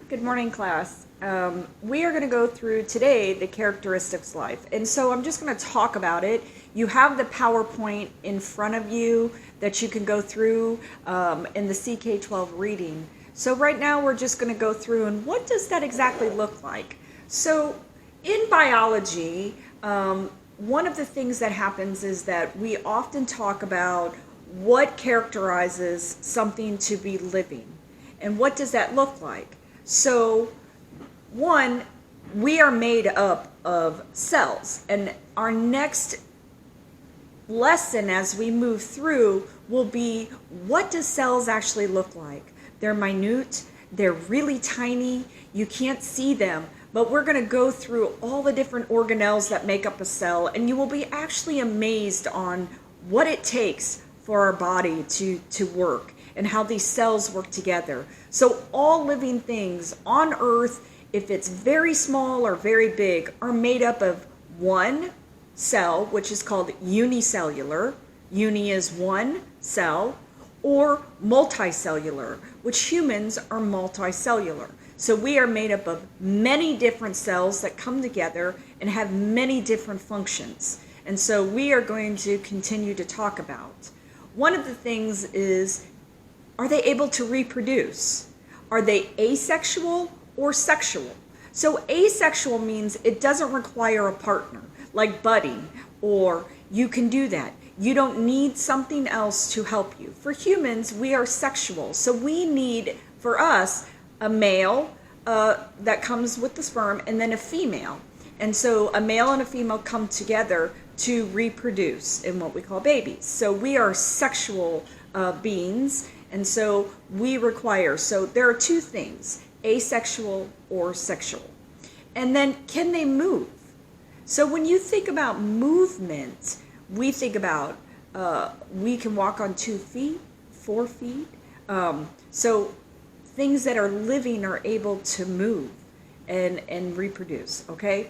Good morning, class. We are going to go through today the characteristics of life. And so I'm just going to talk about it. You have the PowerPoint in front of you that you can go through in the CK12 reading. So right now we're just going to go through and what does that exactly look like? So in biology, one of the things that happens is that we often talk about what characterizes something to be living. And what does that look like? So, one, we are made up of cells, and our next lesson as we move through will be what do cells actually look like? They're minute, they're really tiny, you can't see them, but we're going to go through all the different organelles that make up a cell, and you will be actually amazed on what it takes for our body to work and how these cells work together. So all living things on Earth, if it's very small or very big, are made up of one cell, which is called unicellular. Uni is one cell, or multicellular, which humans are multicellular. So we are made up of many different cells that come together and have many different functions. And so we are going to continue to talk about. One of the things is, are they able to reproduce? Are they asexual or sexual? So asexual means it doesn't require a partner, like budding, or you can do that. You don't need something else to help you. For humans, we are sexual. So we need, for us, a male that comes with the sperm and then a female. And so a male and a female come together to reproduce in what we call babies. So we are sexual beings. And so we require, so there are two things, asexual or sexual. And then can they move? So when you think about movement, we think about we can walk on 2 feet, 4 feet. So things that are living are able to move and reproduce, okay?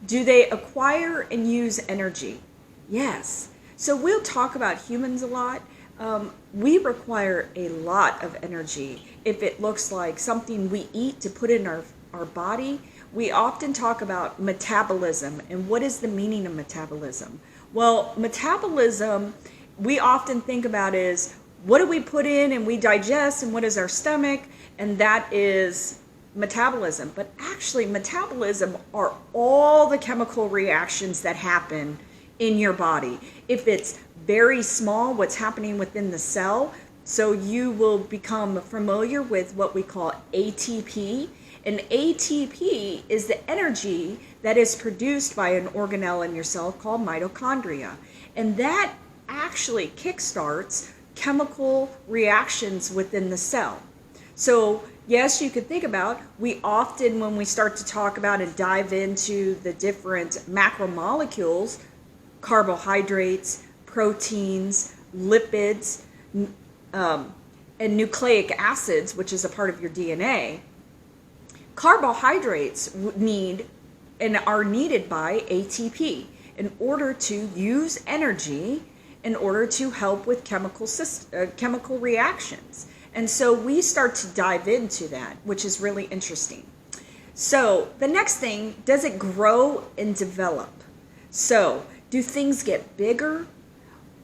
Do they acquire and use energy? Yes. So we'll talk about humans a lot. We require a lot of energy if it looks like something we eat to put in our body. We often talk about metabolism, and what is the meaning of metabolism? Well, metabolism, we often think about is what do we put in and we digest, and what is our stomach, and that is metabolism. But actually, metabolism are all the chemical reactions that happen in your body. If it's very small, what's happening within the cell, so you will become familiar with what we call ATP. And ATP is the energy that is produced by an organelle in your cell called mitochondria. And that actually kickstarts chemical reactions within the cell. So yes, you could think about, we often, when we start to talk about and dive into the different macromolecules, carbohydrates, proteins, lipids, and nucleic acids, which is a part of your DNA, carbohydrates need and are needed by ATP in order to use energy in order to help with chemical reactions. And so we start to dive into that, which is really interesting. So the next thing, does it grow and develop? So do things get bigger,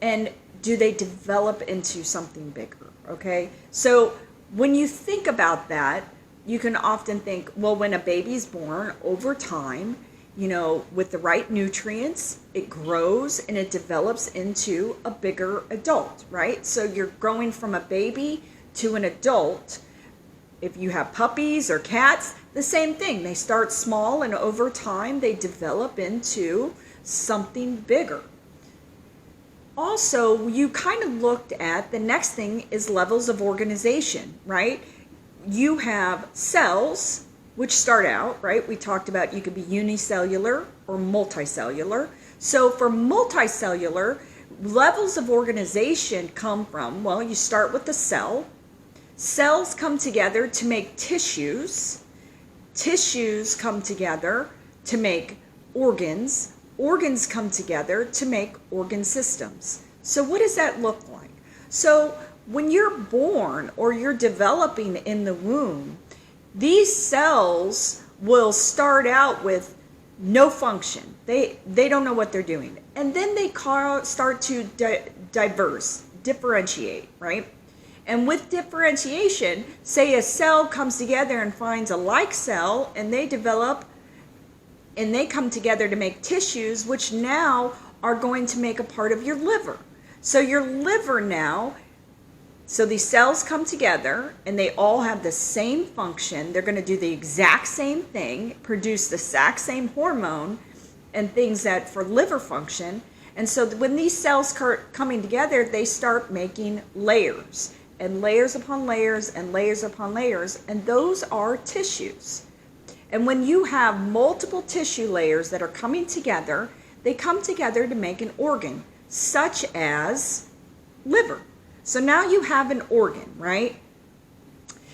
and do they develop into something bigger? Okay, so when you think about that, you can often think, well, when a baby's born, over time, you know, with the right nutrients, it grows and it develops into a bigger adult, right? So you're growing from a baby to an adult. If you have puppies or cats, the same thing. They start small and over time they develop into something bigger. Also, you kind of looked at the next thing is levels of organization, right? You have cells, which start out, right? We talked about you could be unicellular or multicellular. So for multicellular, levels of organization come from, well, you start with the cell. Cells come together to make tissues. Tissues come together to make organs. Organs come together to make organ systems. So what does that look like? So when you're born or you're developing in the womb, these cells will start out with no function. They don't know what they're doing. And then they start to differentiate, right? And with differentiation, say a cell comes together and finds a like cell, and they develop and they come together to make tissues, which now are going to make a part of your liver. So your liver now, so these cells come together and they all have the same function. They're going to do the exact same thing, produce the exact same hormone and things that for liver function. And so when these cells are coming together, they start making layers and layers upon layers and layers upon layers, and those are tissues. And when you have multiple tissue layers that are coming together, they come together to make an organ, such as liver. So now you have an organ, right?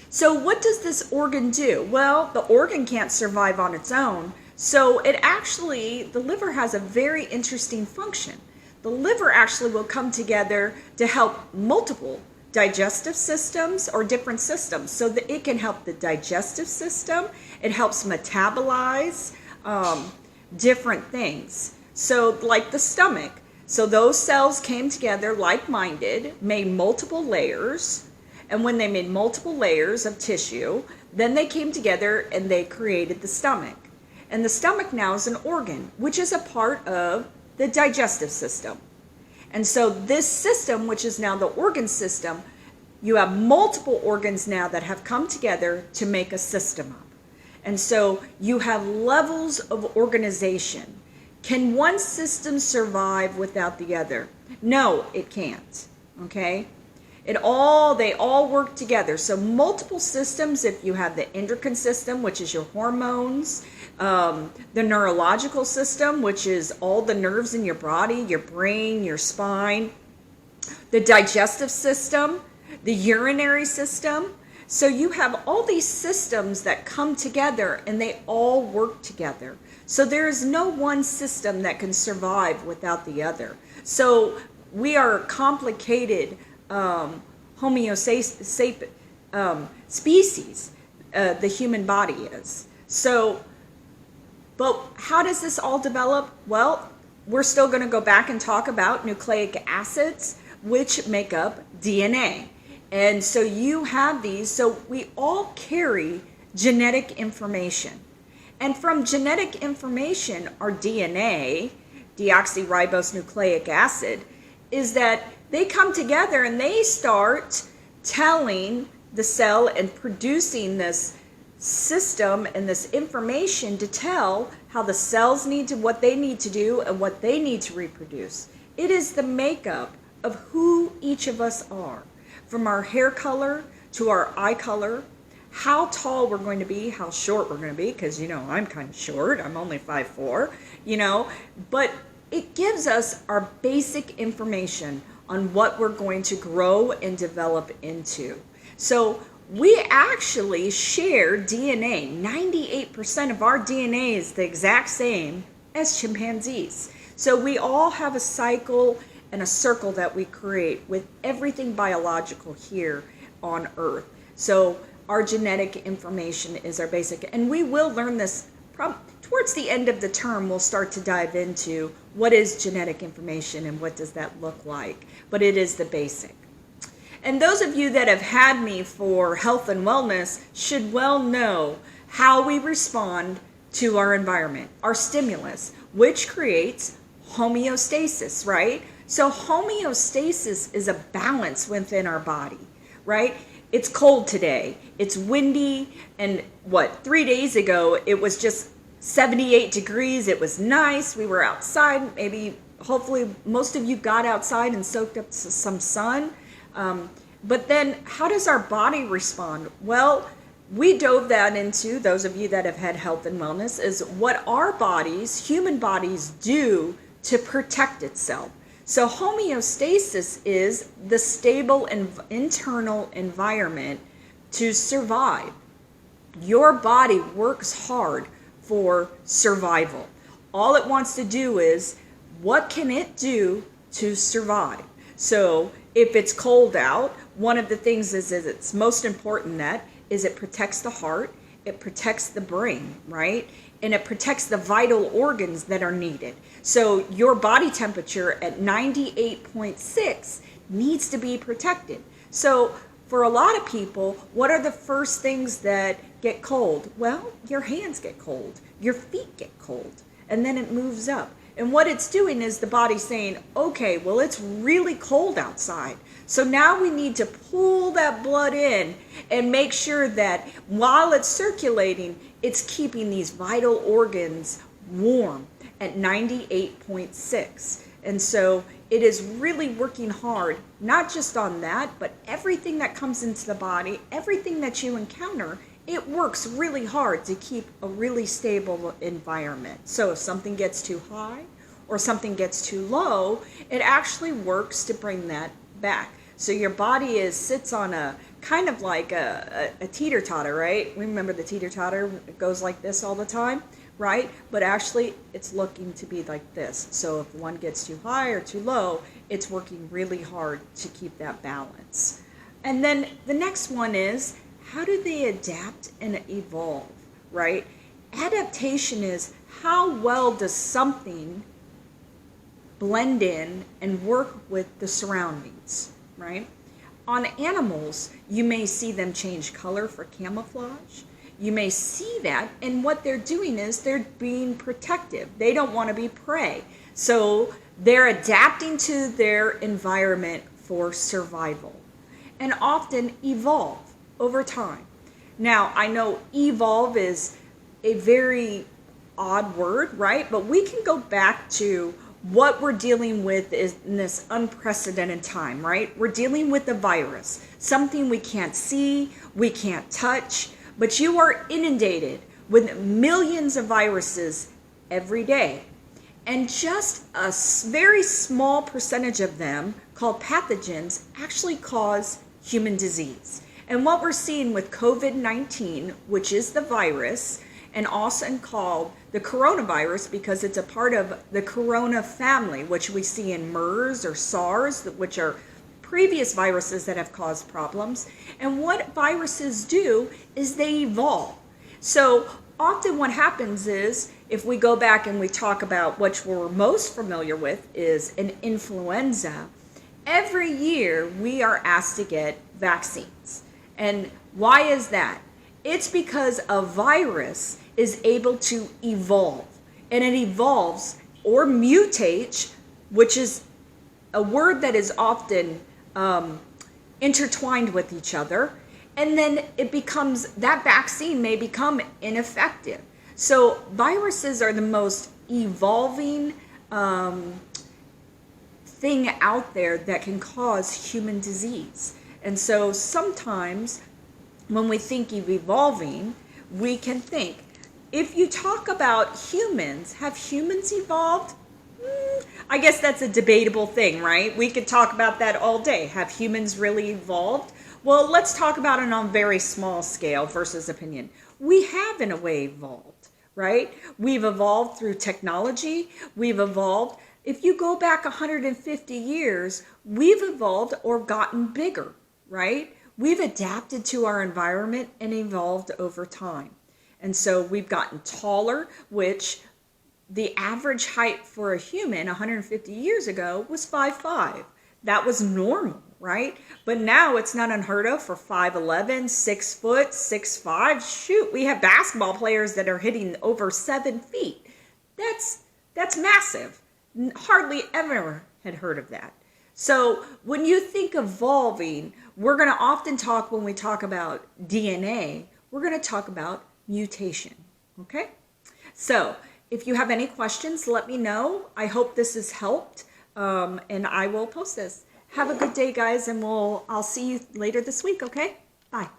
So what does this organ do? Well, the organ can't survive on its own. So the liver has a very interesting function. The liver actually will come together to help multiple digestive systems or different systems, so that it can help the digestive system. It helps metabolize different things. So like the stomach. So those cells came together like-minded, made multiple layers, and when they made multiple layers of tissue, then they came together and they created the stomach. And the stomach now is an organ, which is a part of the digestive system. And so this system, which is now the organ system, you have multiple organs now that have come together to make a system up. And so you have levels of organization. Can one system survive without the other? No, it can't. Okay? They all work together. So multiple systems, if you have the endocrine system, which is your hormones, the neurological system, which is all the nerves in your body, your brain, your spine, the digestive system, the urinary system. So you have all these systems that come together and they all work together. So there is no one system that can survive without the other. So we are complicated homeostasis species, the human body is. So, but how does this all develop? Well, we're still going to go back and talk about nucleic acids, which make up DNA. And so you have these, so we all carry genetic information. And from genetic information, our DNA, deoxyribonucleic acid, is that they come together and they start telling the cell and producing this system and this information to tell how the cells what they need to do and what they need to reproduce. It is the makeup of who each of us are, from our hair color to our eye color, how tall we're going to be, how short we're going to be, because, I'm kind of short. I'm only 5'4", but it gives us our basic information on what we're going to grow and develop into. So we actually share DNA. 98% of our DNA is the exact same as chimpanzees. So we all have a cycle and a circle that we create with everything biological here on Earth. So our genetic information is our basic, and we will learn this towards the end of the term. We'll start to dive into what is genetic information and what does that look like, but it is the basic. And those of you that have had me for health and wellness should well know how we respond to our environment, our stimulus, which creates homeostasis, right? So homeostasis is a balance within our body, right? It's cold today, it's windy, and 3 days ago it was just 78 degrees, it was nice, we were outside, hopefully most of you got outside and soaked up some sun, but then how does our body respond? Well, we dove that into, those of you that have had health and wellness, is what our bodies, human bodies, do to protect itself. So homeostasis is the stable and internal environment to survive. Your body works hard for survival. All it wants to do is, what can it do to survive? So if it's cold out, one of the things is it's most important that is it protects the heart, it protects the brain, right? And it protects the vital organs that are needed. So your body temperature at 98.6 needs to be protected. So for a lot of people, what are the first things that get cold? Well, your hands get cold, your feet get cold, and then it moves up. And what it's doing is the body saying, okay, well, it's really cold outside. So now we need to pull that blood in and make sure that while it's circulating, it's keeping these vital organs warm at 98.6. And so it is really working hard, not just on that, but everything that comes into the body, everything that you encounter, it works really hard to keep a really stable environment. So if something gets too high or something gets too low, it actually works to bring that back. So your body sits on a kind of like a teeter-totter, right? Remember the teeter-totter? It goes like this all the time, right? But actually it's looking to be like this. So if one gets too high or too low, it's working really hard to keep that balance. And then the next one is, how do they adapt and evolve, right? Adaptation is how well does something blend in and work with the surroundings, right? On animals, you may see them change color for camouflage. You may see that, and what they're doing is they're being protective. They don't want to be prey. So they're adapting to their environment for survival and often evolve over time. Now, I know evolve is a very odd word, right? But we can go back to what we're dealing with is in this unprecedented time, right? We're dealing with a virus, something we can't see, we can't touch, but you are inundated with millions of viruses every day. And just a very small percentage of them, called pathogens, actually cause human disease. And what we're seeing with COVID-19, which is the virus, and also called the coronavirus because it's a part of the corona family, which we see in MERS or SARS, which are previous viruses that have caused problems. And what viruses do is they evolve. So often what happens is, if we go back and we talk about what we're most familiar with is an influenza, every year we are asked to get vaccines. And why is that? It's because a virus is able to evolve, and it evolves or mutates, which is a word that is often intertwined with each other, and then it becomes, that vaccine may become ineffective. So viruses are the most evolving thing out there that can cause human disease. And so sometimes when we think of evolving, we can think, if you talk about humans, have humans evolved? I guess that's a debatable thing, right? We could talk about that all day. Have humans really evolved? Well, let's talk about it on a very small scale versus opinion. We have in a way evolved, right? We've evolved through technology. We've evolved. If you go back 150 years, we've evolved or gotten bigger, right? We've adapted to our environment and evolved over time. And so we've gotten taller, which the average height for a human 150 years ago was 5'5". That was normal, right? But now it's not unheard of for 5'11", 6 foot, 6'5". Shoot, we have basketball players that are hitting over 7 feet. That's massive. Hardly ever had heard of that. So when you think evolving, we're going to often talk, when we talk about DNA, we're going to talk about mutation, okay? So if you have any questions, let me know. I hope this has helped, and I will post this. Have a good day, guys, and I'll see you later this week, okay? Bye.